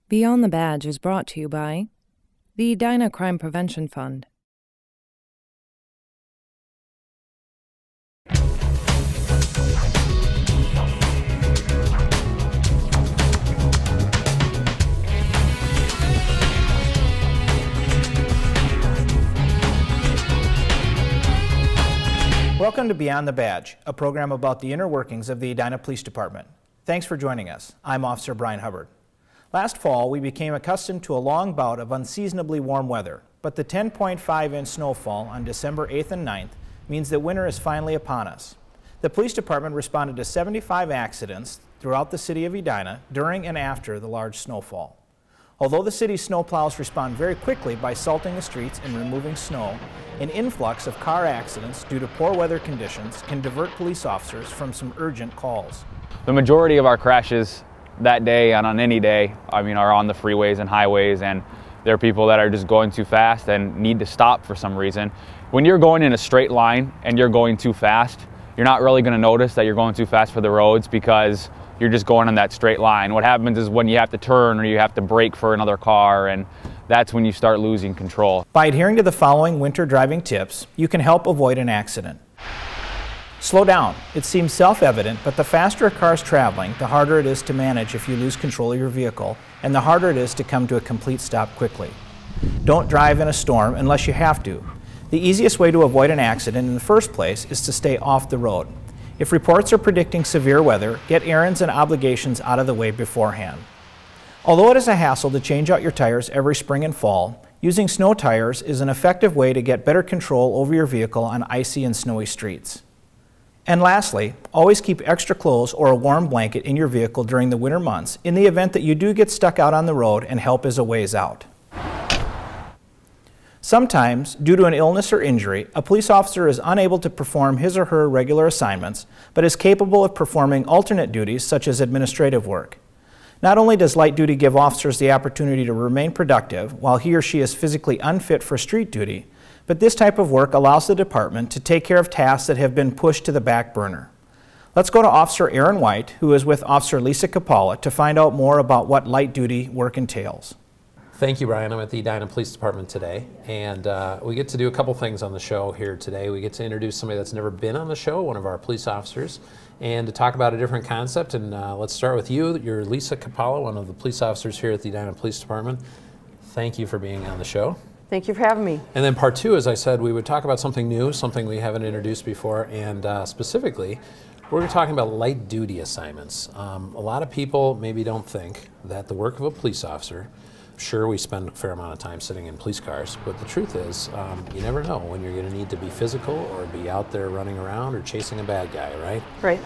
Beyond the Badge is brought to you by the Edina Crime Prevention Fund. Welcome to Beyond the Badge, a program about the inner workings of the Edina Police Department. Thanks for joining us. I'm Officer Brian Hubbard. Last fall, we became accustomed to a long bout of unseasonably warm weather, but the 10.5-inch snowfall on December 8th and 9th means that winter is finally upon us. The police department responded to 75 accidents throughout the city of Edina during and after the large snowfall. Although the city's snowplows respond very quickly by salting the streets and removing snow, an influx of car accidents due to poor weather conditions can divert police officers from some urgent calls. The majority of our crashes that day and on any day, are on the freeways and highways, and there are people that are just going too fast and need to stop for some reason. When you're going in a straight line and you're going too fast, you're not really going to notice that you're going too fast for the roads because you're just going on that straight line. What happens is when you have to turn or you have to brake for another car, and that's when you start losing control. By adhering to the following winter driving tips, you can help avoid an accident. Slow down. It seems self-evident, but the faster a car is traveling, the harder it is to manage if you lose control of your vehicle, and the harder it is to come to a complete stop quickly. Don't drive in a storm unless you have to. The easiest way to avoid an accident in the first place is to stay off the road. If reports are predicting severe weather, get errands and obligations out of the way beforehand. Although it is a hassle to change out your tires every spring and fall, using snow tires is an effective way to get better control over your vehicle on icy and snowy streets. And lastly, always keep extra clothes or a warm blanket in your vehicle during the winter months in the event that you do get stuck out on the road and help is a ways out. Sometimes, due to an illness or injury, a police officer is unable to perform his or her regular assignments, but is capable of performing alternate duties such as administrative work. Not only does light duty give officers the opportunity to remain productive while he or she is physically unfit for street duty, but this type of work allows the department to take care of tasks that have been pushed to the back burner. Let's go to Officer Aaron White, who is with Officer Lisa Kapala, to find out more about what light duty work entails. Thank you, Brian. I'm at the Edina Police Department today, and we get to do a couple things on the show here today. We get to introduce somebody that's never been on the show, one of our police officers, and to talk about a different concept. And let's start with you. You're Lisa Kapala, one of the police officers here at the Edina Police Department. Thank you for being on the show. Thank you for having me. And then part two, as I said, we would talk about something new, something we haven't introduced before, and specifically, we're talking about light duty assignments. A lot of people maybe don't think that the work of a police officer, sure, we spend a fair amount of time sitting in police cars, but the truth is, you never know when you're going to need to be physical or be out there running around or chasing a bad guy, right? Right.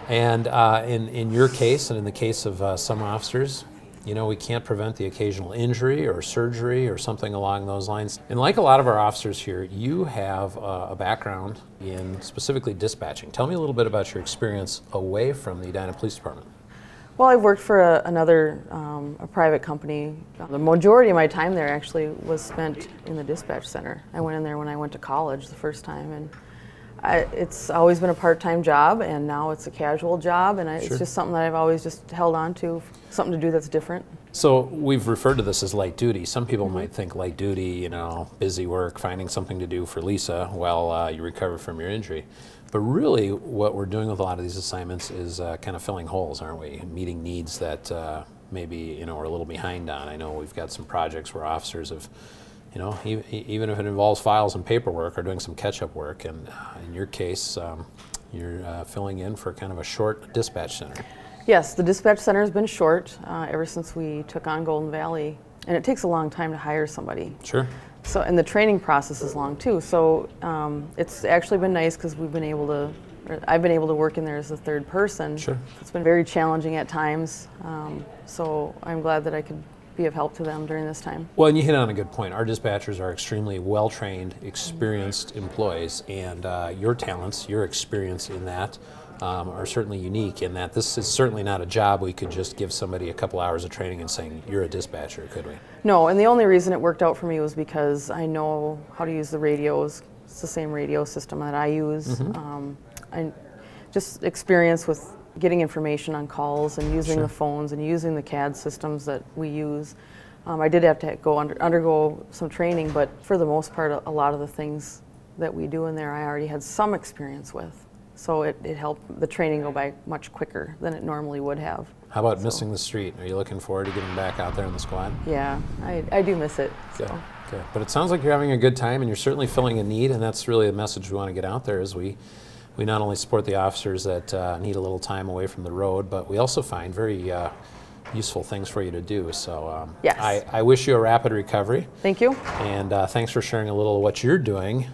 And in your case, and in the case of some officers, you know, we can't prevent the occasional injury or surgery or something along those lines. And like a lot of our officers here, you have a background in specifically dispatching. Tell me a little bit about your experience away from the Edina Police Department. Well, I've worked for a private company. The majority of my time there actually was spent in the dispatch center. I went in there when I went to college the first time, and it's always been a part-time job, and now it's a casual job, and it's just something that I've always just held on to, something to do that's different. So we've referred to this as light duty. Some people might think light duty, you know, busy work, finding something to do for Lisa while you recover from your injury. But really what we're doing with a lot of these assignments is kind of filling holes, aren't we? Meeting needs that maybe, you know, we're a little behind on. I know we've got some projects where officers have, you know, even if it involves files and paperwork, or doing some catch-up work. And in your case, you're filling in for kind of a short dispatch center. Yes, the dispatch center has been short ever since we took on Golden Valley, and it takes a long time to hire somebody. Sure. So, and the training process is long too. So it's actually been nice because I've been able to work in there as a third person. Sure. It's been very challenging at times. So I'm glad that I could be of help to them during this time. Well, and you hit on a good point. Our dispatchers are extremely well-trained, experienced employees, and your talents, your experience in that are certainly unique in that this is certainly not a job we could just give somebody a couple hours of training and saying, you're a dispatcher, could we? No, and the only reason it worked out for me was because I know how to use the radios. It's the same radio system that I use. I just experience with getting information on calls and using the phones and using the CAD systems that we use. I did have to undergo some training, but for the most part, a lot of the things that we do in there I already had some experience with. So it helped the training go by much quicker than it normally would have. How about missing the street? Are you looking forward to getting back out there in the squad? Yeah, I do miss it. So. Okay. But it sounds like you're having a good time and you're certainly filling a need, and that's really the message we want to get out there is we not only support the officers that need a little time away from the road, but we also find very useful things for you to do. So yes. I wish you a rapid recovery. Thank you. And thanks for sharing a little of what you're doing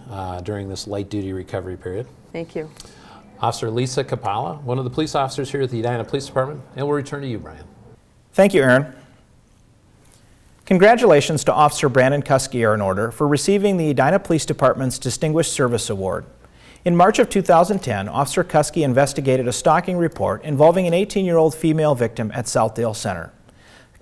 during this light duty recovery period. Thank you. Officer Lisa Kapala, one of the police officers here at the Edina Police Department, and we'll return to you, Brian. Thank you, Aaron. Congratulations to Officer Brandon Kuske, Air and Order, for receiving the Edina Police Department's Distinguished Service Award. In March of 2010, Officer Kuske investigated a stalking report involving an 18-year-old female victim at Southdale Center.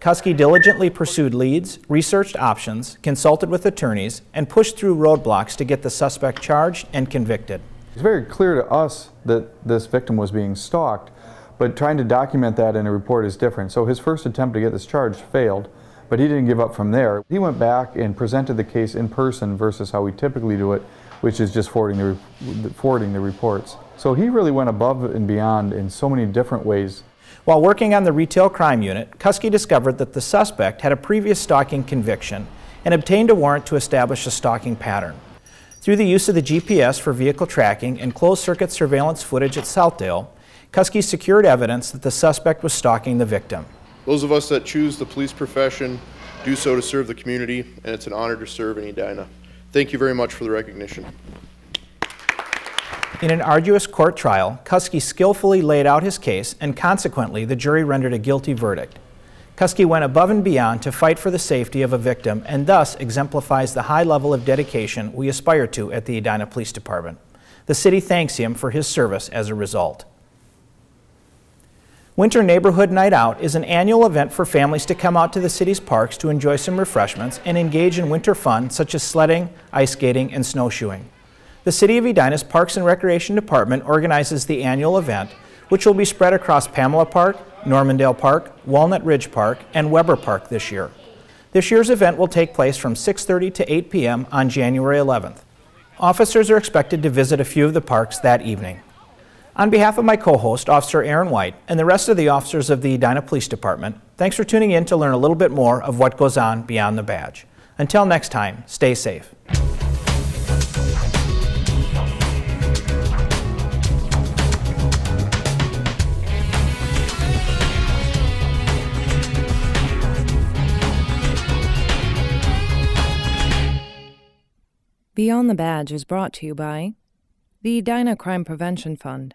Kuske diligently pursued leads, researched options, consulted with attorneys, and pushed through roadblocks to get the suspect charged and convicted. It's very clear to us that this victim was being stalked, but trying to document that in a report is different. So his first attempt to get this charge failed, but he didn't give up from there. He went back and presented the case in person versus how we typically do it, which is just forwarding the reports. So he really went above and beyond in so many different ways. While working on the retail crime unit, Kuske discovered that the suspect had a previous stalking conviction and obtained a warrant to establish a stalking pattern. Through the use of the GPS for vehicle tracking and closed-circuit surveillance footage at Southdale, Kuske secured evidence that the suspect was stalking the victim. Those of us that choose the police profession do so to serve the community, and it's an honor to serve in Edina. Thank you very much for the recognition. In an arduous court trial, Kuske skillfully laid out his case, and consequently, the jury rendered a guilty verdict. Kuske went above and beyond to fight for the safety of a victim and thus exemplifies the high level of dedication we aspire to at the Edina Police Department. The city thanks him for his service as a result. Winter Neighborhood Night Out is an annual event for families to come out to the city's parks to enjoy some refreshments and engage in winter fun such as sledding, ice skating, and snowshoeing. The City of Edina's Parks and Recreation Department organizes the annual event, which will be spread across Pamela Park, Normandale Park, Walnut Ridge Park, and Weber Park this year. This year's event will take place from 6:30 to 8 p.m. on January 11th. Officers are expected to visit a few of the parks that evening. On behalf of my co-host, Officer Aaron White, and the rest of the officers of the Edina Police Department, thanks for tuning in to learn a little bit more of what goes on beyond the badge. Until next time, stay safe. Beyond the Badge is brought to you by the Edina Crime Prevention Fund.